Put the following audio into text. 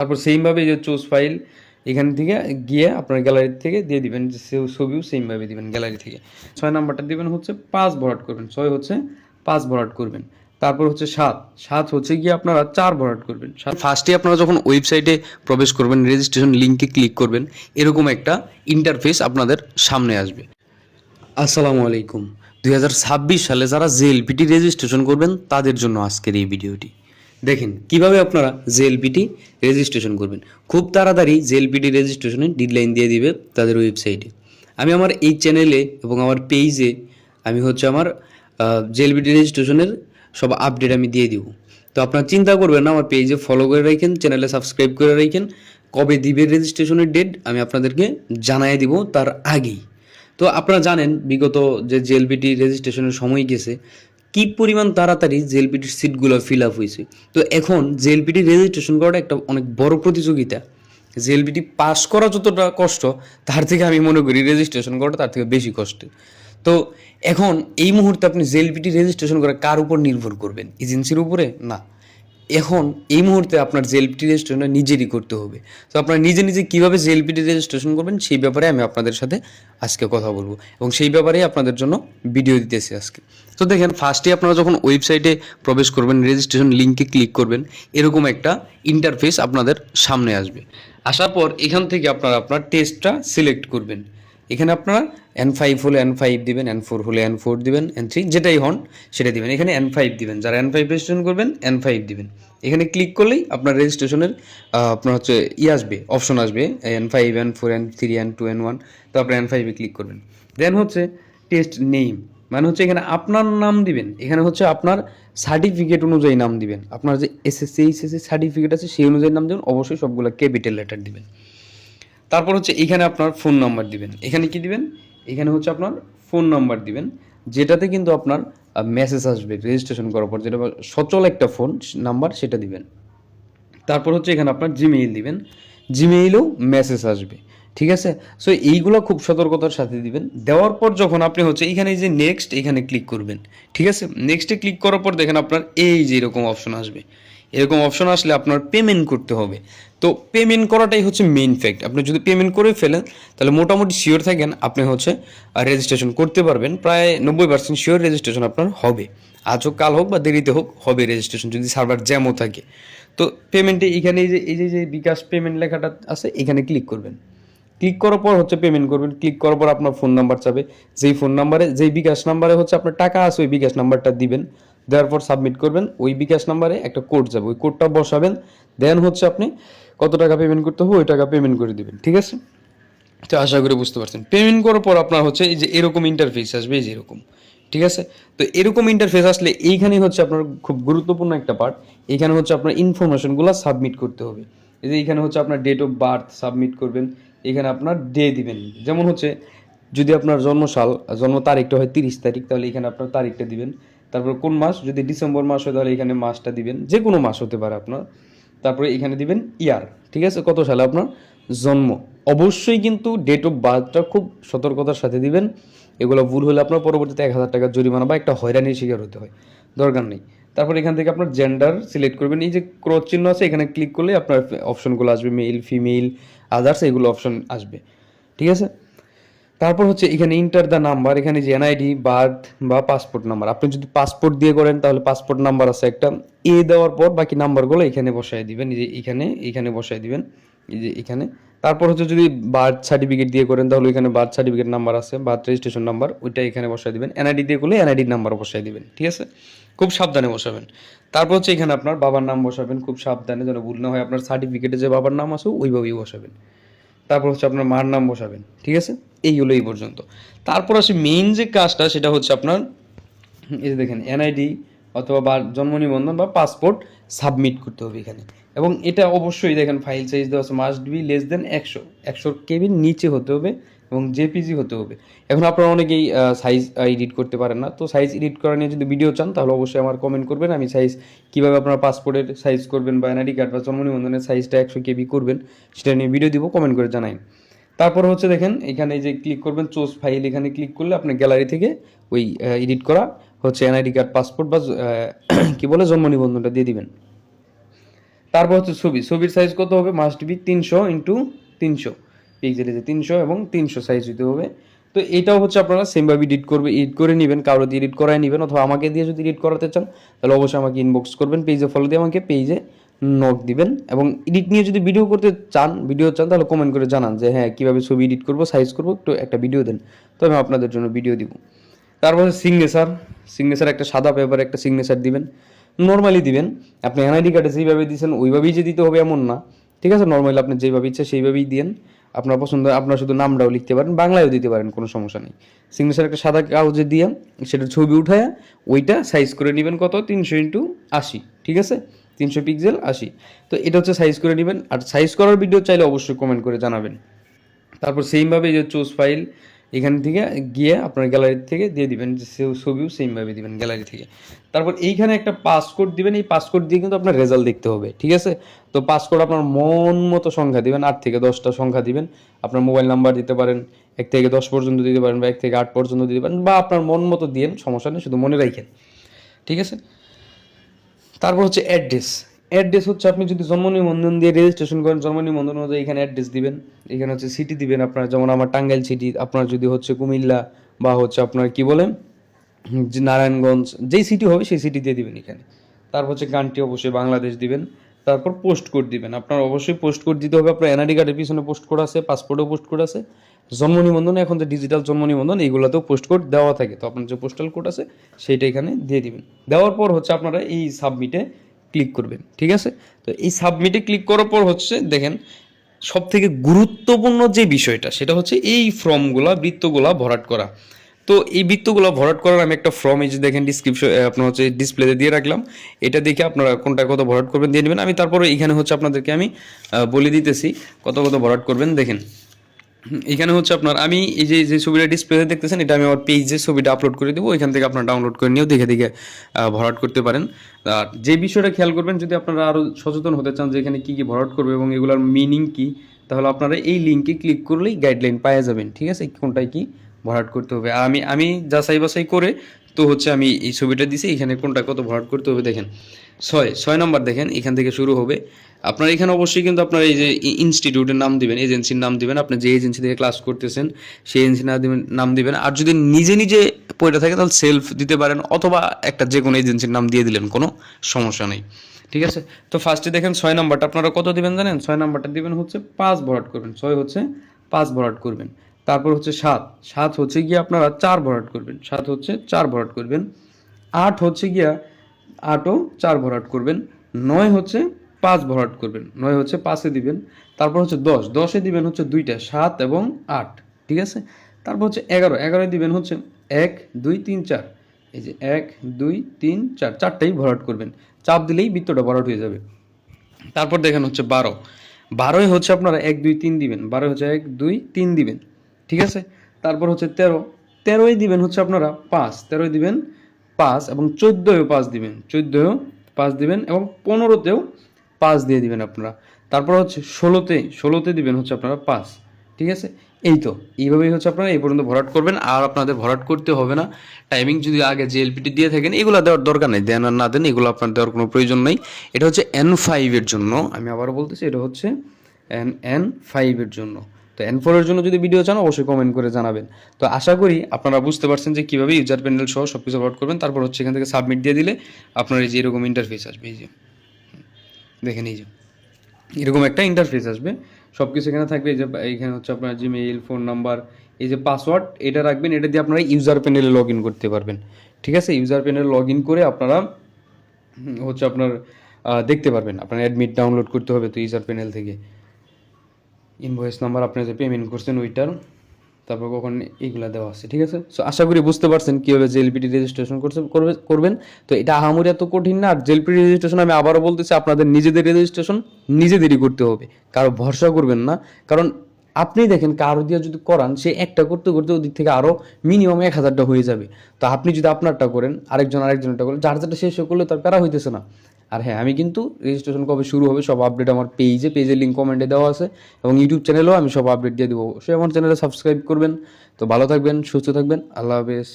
তারপর সেমভাবে যে চুজ ফাইল এখান থেকে গিয়ে আপনার গ্যালারি থেকে দিয়ে দিবেন, যে ছবিও সেমভাবে দিবেন গ্যালারি থেকে। 6 নাম্বারটা দিবেন হচ্ছে 5 ভরাট করবেন, 6 হচ্ছে 5 ভরাট করবেন। তারপর হচ্ছে 7 হচ্ছে গিয়ে আপনারা 4 ভরাট করবেন। ফার্স্টে আপনারা যখন ওয়েবসাইটে প্রবেশ করবেন, রেজিস্ট্রেশন লিঙ্কে ক্লিক করবেন, এরকম একটা ইন্টারফেস আপনাদের সামনে আসবে। আসসালামু আলাইকুম। 2026 সালে যারা জেএলপিটি রেজিস্ট্রেশন করবেন তাদের জন্য আজকের এই ভিডিওটি। দেখেন কিভাবে আপনারা জেএলপিটি রেজিস্ট্রেশন করবেন। খুব তাড়াতাড়ি জেএলপিটি রেজিস্ট্রেশনের ডেডলাইন দিয়ে দিবে তাদের ওয়েবসাইটে। আমি আমার এই চ্যানেলে এবং আমার পেজে আমি হচ্ছে আমার জেএলপিটি রেজিস্ট্রেশনের সব আপডেট আমি দিয়ে দিব। তো আপনারা চিন্তা করবেন না, আমার পেজে ফলো করে রাখেন, চ্যানেলে সাবস্ক্রাইব করে রাখেন। কবে দিবে রেজিস্ট্রেশনের ডেট আমি আপনাদেরকে জানাই দিব তার আগেই। তো আপনারা জানেন বিগত যে জেএলপিটি রেজিস্ট্রেশনের সময় গেছে, কী পরিমাণ তাড়াতাড়ি জেএলপিটির সিটগুলো ফিল আপ হয়েছে। তো এখন জেএলপিটি রেজিস্ট্রেশন করাটা একটা অনেক বড় প্রতিযোগিতা। জেএলপিটি পাস করা যতটা কষ্ট, তার থেকে আমি মনে করি রেজিস্ট্রেশন করাটা তার থেকে বেশি কষ্ট। তো এখন এই মুহূর্তে আপনি জেএলপিটি রেজিস্ট্রেশন করা কার উপর নির্ভর করবেন? এজেন্সির উপরে না। এখন এই মুহূর্তে আপনার জেএলপিটি রেজিস্ট্রেশনটা নিজেরই করতে হবে। তো আপনারা নিজে নিজে কীভাবে জেএলপিটি রেজিস্ট্রেশন করবেন সেই ব্যাপারে আমি আপনাদের সাথে আজকে কথা বলবো, এবং সেই ব্যাপারেই আপনাদের জন্য ভিডিও দিতেছি আজকে। তো দেখেন, ফার্স্টে আপনারা যখন ওয়েবসাইটে প্রবেশ করবেন, রেজিস্ট্রেশন লিঙ্কে ক্লিক করবেন, এরকম একটা ইন্টারফেস আপনাদের সামনে আসবে। আসার পর এখান থেকে আপনারা আপনার টেস্টটা সিলেক্ট করবেন। এখানে আপনারা N5 হলে N5 দিবেন, N4 হলে N4 দিবেন, N3 যেটাই হন সেটা দিবেন। এখানে N5 দিবেন, যারা N5 রেজিস্ট্রেশন করবেন N5 দিবেন। এখানে ক্লিক করলেই আপনার রেজিস্ট্রেশনের আপনার হচ্ছে আসবে, অপশন আসবে N5, N4, N3, N2, N1। তো আপনার N5-এ ক্লিক করবেন। দেন হচ্ছে টেস্ট নেম, মানে হচ্ছে এখানে আপনার নাম দিবেন। এখানে হচ্ছে আপনার সার্টিফিকেট অনুযায়ী নাম দিবেন। আপনার যে এসএসসি এইচএসসি সার্টিফিকেট আছে সেই অনুযায়ী নাম দেবেন, অবশ্যই সবগুলো ক্যাপিটাল লেটার দিবেন। তারপর হচ্ছে এখানে আপনার ফোন নাম্বার দিবেন। এখানে কি দিবেন? এখানে হচ্ছে আপনার ফোন নাম্বার দিবেন, যেটাতে কিন্তু আপনার মেসেজ আসবে রেজিস্ট্রেশন করার পর, যেটা সচল একটা ফোন নাম্বার, সেটা দিবেন। তারপর হচ্ছে এখানে আপনার জিমেইল দিবেন, জিমেইলেও মেসেজ আসবে। ঠিক আছে? সো এইগুলো খুব সতর্কতার সাথে দিবেন। দেওয়ার পর যখন আপনি হচ্ছে এইখানে যে নেক্সট, এখানে ক্লিক করবেন। ঠিক আছে? নেক্সটে ক্লিক করার পর দেখেন আপনার এই যে এরকম অপশন আসবে। এরকম অপশন আসলে আপনার পেমেন্ট করতে হবে। তো পেমেন্ট করাটাই হচ্ছে মেইন ফ্যাক্ট। আপনি যদি পেমেন্ট করে ফেলেন তাহলে মোটামুটি শিওর থাকেন আপনি হচ্ছে রেজিস্ট্রেশন করতে পারবেন। প্রায় 90% শিওর রেজিস্ট্রেশন আপনার হবে। আজ হোক কাল হোক বা দেরিতে হোক হবে রেজিস্ট্রেশন, যদি সার্ভার জ্যামও থাকে। তো পেমেন্টে এখানে এই যে বিকাশ পেমেন্ট লেখাটা আছে, এখানে ক্লিক করবেন। ক্লিক করার পর হচ্ছে পেমেন্ট করবেন। ক্লিক করার পর আপনার ফোন নাম্বার চাবে, যেই ফোন নাম্বারে, যেই বিকাশ নাম্বারে হচ্ছে আপনার টাকা আছে ওই বিকাশ নাম্বারটা দিবেন। দেওয়ার পর সাবমিট করবেন। ওই বিকাশ নাম্বারে একটা কোড যাবে, ওই কোডটা বসাবেন। দেন হচ্ছে আপনি কত টাকা পেমেন্ট করতে হবে ওই টাকা পেমেন্ট করে দিবেন। ঠিক আছে? তো আশা করি বুঝতে পারছেন। পেমেন্ট করার পর আপনার হচ্ছে এই যে এরকম ইন্টারফেস আসবে, এই যে এরকম। ঠিক আছে? তো এরকম ইন্টারফেস আসলে এইখানেই হচ্ছে আপনার খুব গুরুত্বপূর্ণ একটা পার্ট। এইখানে হচ্ছে আপনার ইনফরমেশনগুলো সাবমিট করতে হবে। এই যে এইখানে হচ্ছে আপনার ডেট অফ বার্থ সাবমিট করবেন। এখানে আপনার ডে দিবেন, যেমন হচ্ছে যদি আপনার জন্মসাল, জন্ম তারিখটা হয় 30 তারিখ, তাহলে এখানে আপনার তারিখটা দিবেন। তারপর কোন মাস, যদি ডিসেম্বর মাস হয় তাহলে এখানে মাসটা দিবেন, যে কোনো মাস হতে পারে আপনার। তারপরে এখানে দিবেন ইয়ার। ঠিক আছে? কত সালে আপনার জন্ম। অবশ্যই কিন্তু ডেট অফ বার্থটা খুব সতর্কতার সাথে দিবেন। এগুলো ভুল হলে আপনার পরবর্তীতে 1000 টাকা জরিমানা বা একটা হয়রানির শিকার হতে হয়, দরকার নেই। তারপর এখান থেকে আপনার জেন্ডার সিলেক্ট করবেন। এই যে ক্রস চিহ্ন আছে, এখানে ক্লিক করলে আপনার অপশনগুলো আসবে, মেল, ফিমেল, আদার্স, এগুলো অপশন আসবে। ঠিক আছে? তারপর হচ্ছে এখানে ইন্টার দ্য নাম্বার, এখানে যে এনআইডি, বার্থ বা পাসপোর্ট নাম্বার। আপনি যদি পাসপোর্ট দিয়ে করেন তাহলে পাসপোর্ট নাম্বার আছে একটা, এ দেওয়ার পর বাকি নাম্বারগুলো এখানে বসায় দিবেন। এই যে এখানে বসায় দিবেন, এই যে এখানে। তারপর হচ্ছে যদি বার্থ সার্টিফিকেট দিয়ে করেন তাহলে এখানে বার্থ সার্টিফিকেট নাম্বার আছে, বার্থ রেজিস্ট্রেশন নাম্বার, ওইটা এখানে বসায় দিবেন। এনআইডি দিয়ে করলে এনআইডির নাম্বার বসায় দিবেন। ঠিক আছে? খুব সাবধানে বসাবেন। তারপর হচ্ছে এখানে আপনার বাবার নাম বসাবেন, খুব সাবধানে যেন ভুল না হয়। আপনার সার্টিফিকেটে যে বাবার নাম আছে ওইভাবেই বসাবেন। তারপর হচ্ছে আপনার মার নাম বসাবেন। ঠিক আছে? এই হলো এই পর্যন্ত। তারপর আসে মেইন যে কাজটা, সেটা হচ্ছে আপনার এই যে দেখেন এনআইডি অথবা জন্ম নিবন্ধন বা পাসপোর্ট সাবমিট করতে হবে এখানে। এবং এটা অবশ্যই দেখেন ফাইল সাইজ দেওয়া আছে, মাস্ট বি লেস দেন 100 কেবির নিচে হতে হবে এবং জেপিজি হতে হবে। এখন আপনারা অনেকেই সাইজ এডিট করতে পারেন না, তো সাইজ এডিট করা নিয়ে যদি ভিডিও চান তাহলে অবশ্যই আমার কমেন্ট করবেন। আমি সাইজ কীভাবে আপনার পাসপোর্টের সাইজ করবেন বা এনআইডি কার্ড বা জন্ম নিবন্ধনের সাইজটা 100 কেবি করবেন সেটা নিয়ে ভিডিও দিব, কমেন্ট করে জানাই। তারপর হচ্ছে দেখেন এখানে যে ক্লিক করবেন চুজ ফাইল, এখানে ক্লিক করলে আপনার গ্যালারি থেকে ওই এডিট করা হচ্ছে এনআইডি কার্ড, পাসপোর্ট বা কি বলে জন্ম নিবন্ধনটা দিয়ে দিবেন। তারপর হচ্ছে ছবির সাইজ কত হবে, মাস্ট বি 300x300 পিক্সেলে, যে 300 এবং 300 সাইজ হতে হবে। তো এটাও হচ্ছে আপনারা সেমভাবে এডিট করে নেবেন, কারো দিয়ে এডিট করাই নেবেন, অথবা আমাকে দিয়ে যদি এডিট করাতে চান তাহলে অবশ্যই আমাকে ইনবক্স করবেন, পেজে ফলো দিয়ে আমাকে পেজে নক দিবেন। এবং এডিট নিয়ে যদি ভিডিও চান তাহলে কমেন্ট করে জানান যে হ্যাঁ কীভাবে ছবি এডিট করবো, সাইজ করবো, একটু একটা ভিডিও দেন, তো আমি আপনাদের জন্য ভিডিও দিব। তারপর সিগনেচার একটা সাদা পেপারে একটা সিগনেচার দিবেন, নর্মালি দিবেন। আপনি এনআইডি কার্ডে যেইভাবে দিয়েছেন ওইভাবেই যে দিতে হবে এমন না, ঠিক আছে? নর্মালি আপনি যেভাবে ইচ্ছা সেইভাবেই দিন, আপনার পছন্দ। আপনার শুধু নামটাও লিখতে পারেন, বাংলায়ও দিতে পারেন, কোনো সমস্যা নেই। সিগনেচার একটা সাদা কাগজে দিয়ে সেটার ছবি উঠায় ওইটা সাইজ করে নেবেন, কত, 300x80, ঠিক আছে? 300 পিক্সেল 80। তো এটা হচ্ছে সাইজ করে নেবেন। আর সাইজ করার ভিডিও চাইলে অবশ্যই কমেন্ট করে জানাবেন। তারপর সেইমভাবে এই যে চুজ ফাইল, এখান থেকে গিয়ে আপনার গ্যালারি থেকে দিয়ে দিবেন, যে ছবিও সেমভাবে দিবেন গ্যালারি থেকে। তারপর এইখানে একটা পাসকোড দিবেন, এই পাসকোড দিয়ে কিন্তু আপনার রেজাল্ট দেখতে হবে, ঠিক আছে? তো পাসকোড আপনার মন মতো সংখ্যা দিবেন, 8 থেকে 10টা সংখ্যা দিবেন। আপনার মোবাইল নাম্বার দিতে পারেন, 1 থেকে 10 পর্যন্ত দিতে পারেন, বা 1 থেকে 8 পর্যন্ত দিতে পারেন, বা আপনার মন মতো দিন, সমস্যা নেই, শুধু মনে রাখেন, ঠিক আছে? তারপর হচ্ছে অ্যাড্রেস হচ্ছে আপনি যদি জন্ম নিবন্ধন দিয়ে রেজিস্ট্রেশন করেন, জন্ম নিবন্ধন অনুযায়ী এখানে অ্যাড্রেস দিবেন। এখানে হচ্ছে সিটি দিবেন আপনার, যেমন আমার টাঙ্গাইল সিটি, আপনার যদি হচ্ছে কুমিল্লা বা হচ্ছে আপনার কি বলে যে নারায়ণগঞ্জ, যেই সিটি হবে সেই সিটি দিয়ে দিবেন এখানে। তারপর হচ্ছে কান্ট্রি অবশ্যই বাংলাদেশ দিবেন। তারপর পোস্ট কোড দিবেন, আপনার অবশ্যই পোস্ট কোড দিতে হবে। আপনার এনআইডি কার্ডের পিছনে পোস্ট কোড আছে, পাসপোর্টেও পোস্ট কোড আছে, জন্ম নিবন্ধনে এখন যে ডিজিটাল জন্ম নিবন্ধন এইগুলোতেও পোস্ট কোড দেওয়া থাকে। তো আপনার যে পোস্টাল কোড আছে সেইটা এখানে দিয়ে দিবেন। দেওয়ার পর হচ্ছে আপনারা এই সাবমিটে ক্লিক করবেন, ঠিক আছে? তো এই সাবমিটে ক্লিক করার পর হচ্ছে দেখেন সব থেকে গুরুত্বপূর্ণ যে বিষয়টা সেটা হচ্ছে এই বৃত্তগুলা ভরাট করা। তো এই বৃত্তগুলো ভরাট করার আমি একটা ফর্ম, এই যে দেখেন ডিসক্রিপশন আপনার হচ্ছে ডিসপ্লেতে দিয়ে রাখলাম, এটা দেখে আপনারা কোনটা কত ভরাট করবেন দিয়ে নেবেন। আমি তারপরে এখানে হচ্ছে আপনাদেরকে আমি বলে দিতেছি কত ভরাট করবেন। দেখেন এখানে হচ্ছে আপনার, আমি এই যে ছবিটা ডিসপ্লেতে দেখতেছেন এটা আমি আমার পেজে ছবিটা আপলোড করে দেবো, এখান থেকে আপনারা ডাউনলোড করে নিয়েও দেখে ভরাট করতে পারেন। আর যে বিষয়টা খেয়াল করবেন, যদি আপনারা আরও সচেতন হতে চান যে এখানে কী কী ভরাট করবে এবং এগুলোর মিনিং কী, তাহলে আপনারা এই লিঙ্কে ক্লিক করলেই গাইডলাইন পাওয়া যাবেন, ঠিক আছে? কোনটায় কি ভরাট করতে হবে। আর আমি যাচাই বাছাই করে তো হচ্ছে আমি এই ছবিটা দিছি, এখানে কোনটা কত ভরাট করতে হবে। দেখেন 6 নম্বর, দেখেন এখান থেকে শুরু হবে। আপনার এখানে অবশ্যই কিন্তু আপনার এই যে ইনস্টিটিউটের নাম দিবেন, এজেন্সির নাম দিবেন, আপনি যে এজেন্সি থেকে ক্লাস করতেছেন সেই এজেন্সির নাম দিবেন। আর যদি নিজে পড়ে থাকে তাহলে সেলফ দিতে পারেন, অথবা একটা যে কোনো এজেন্সির নাম দিয়ে দিলেন, কোনো সমস্যা নেই, ঠিক আছে? তো ফার্স্টে দেখেন 6 নাম্বারটা আপনারা কত দিবেন জানেন? 6 নাম্বারটা দিবেন হচ্ছে 5 ভরাট করবেন, 6 হচ্ছে 5 ভরাট করবেন। তারপর হচ্ছে 7 হচ্ছে গিয়ে আপনারা 4 ভরাট করবেন, 7 হচ্ছে 4 ভরাট করবেন। 8 হচ্ছে গিয়া 8ও 4 ভরাট করবেন। 9 হচ্ছে 5 ভরাট করবেন, 9 হচ্ছে 5-এ দিবেন। তারপর হচ্ছে 10-এ দিবেন হচ্ছে 2টা, 7 এবং 8, ঠিক আছে? তারপর হচ্ছে 11-এ দিবেন হচ্ছে 1 2 3 4, এই যে 1 2 3 4, 4টাই ভরাট করবেন। চাপ দিলেই বৃত্তটা ভরাট হয়ে যাবে। তারপর দেখেন হচ্ছে 12-এ হচ্ছে আপনারা 1 2 3 দিবেন, 12 হচ্ছে 1 2 3 দিবেন, ঠিক আছে? তারপর হচ্ছে 13-এ দিবেন হচ্ছে আপনারা 5, 13-এ দিবেন 5 এবং 14-এও 5 দিবেন, 14-এও 5 দিবেন এবং 15-তেও 5 দিয়ে দিবেন আপনারা। তারপর হচ্ছে 16-তে দিবেন হচ্ছে আপনারা 5, ঠিক আছে? এই তো এইভাবেই হচ্ছে আপনারা এই পর্যন্ত ভরাট করবেন। আর আপনাদের ভরাট করতে হবে না, টাইমিং যদি আগে জেএলপিটি দিয়ে থাকেন এগুলো দেওয়ার দরকার নেই, দেন আর না দেন এগুলো আপনার দেওয়ার কোনো প্রয়োজন নেই। এটা হচ্ছে N5 এর জন্য, আমি আবারও বলতেছি এটা হচ্ছে N5 এর জন্য। তো N4 এর জন্য যদি ভিডিও চান অবশ্যই কমেন্ট করে জানাবেন। তো আশা করি আপনারা বুঝতে পারছেন যে কীভাবে ইউজার প্যানেল সহ সব কিছু ভরাট করবেন। তারপর হচ্ছে এখান থেকে সাবমিট দিয়ে দিলে আপনার এই যে এরকম ইন্টারফেস আসবে, এই যে দেখেন এই যে এরকম একটা ইন্টারফেস আসবে, সব কিছু এখানে থাকবে। এই যে এখানে হচ্ছে আপনার জিমেইল, ফোন নাম্বার, এই যে পাসওয়ার্ড এটা রাখবেন, এটা দিয়ে আপনারা ইউজার প্যানেলে লগ ইন করতে পারবেন, ঠিক আছে? ইউজার প্যানেলে লগ ইন করে আপনারা হচ্ছে আপনার দেখতে পারবেন। আপনার অ্যাডমিট ডাউনলোড করতে হবে তো ইউজার প্যানেল থেকে, ইনভয়েস নাম্বার আপনি যে পেমেন্ট করছেন ওইটার, তারপর কখন এইগুলো দেওয়া আছে, ঠিক আছে? সো আশা করি বুঝতে পারছেন কীভাবে জেএলপিটি রেজিস্ট্রেশন করবেন। তো এটা আহামরি এত কঠিন না। আর জেএলপিটি রেজিস্ট্রেশন আমি আবারও বলতেছি, আপনাদের নিজেদের রেজিস্ট্রেশন নিজেদেরই করতে হবে, কারো ভরসা করবেন না। কারণ আপনি দেখেন কারো দিয়ে যদি করান, সে একটা করতে করতে ওদিক থেকে আরও মিনিমাম 1000টা হয়ে যাবে। তো আপনি যদি আপনারটা করেন, আরেকজনটা করেন, যার যেটা শেষ করলে তার প্যারা হইতেছে না। আর হ্যাঁ, আমি কিন্তু রেজিস্ট্রেশন কবে শুরু হবে সব আপডেট আমার পেজের লিঙ্ক কমেন্টে দেওয়া আছে, এবং ইউটিউব চ্যানেলেও আমি সব আপডেট দিয়ে দেবো। অবশ্যই আমার চ্যানেলে সাবস্ক্রাইব করবেন। তো ভালো থাকবেন, সুস্থ থাকবেন, আল্লাহ হাফেজ।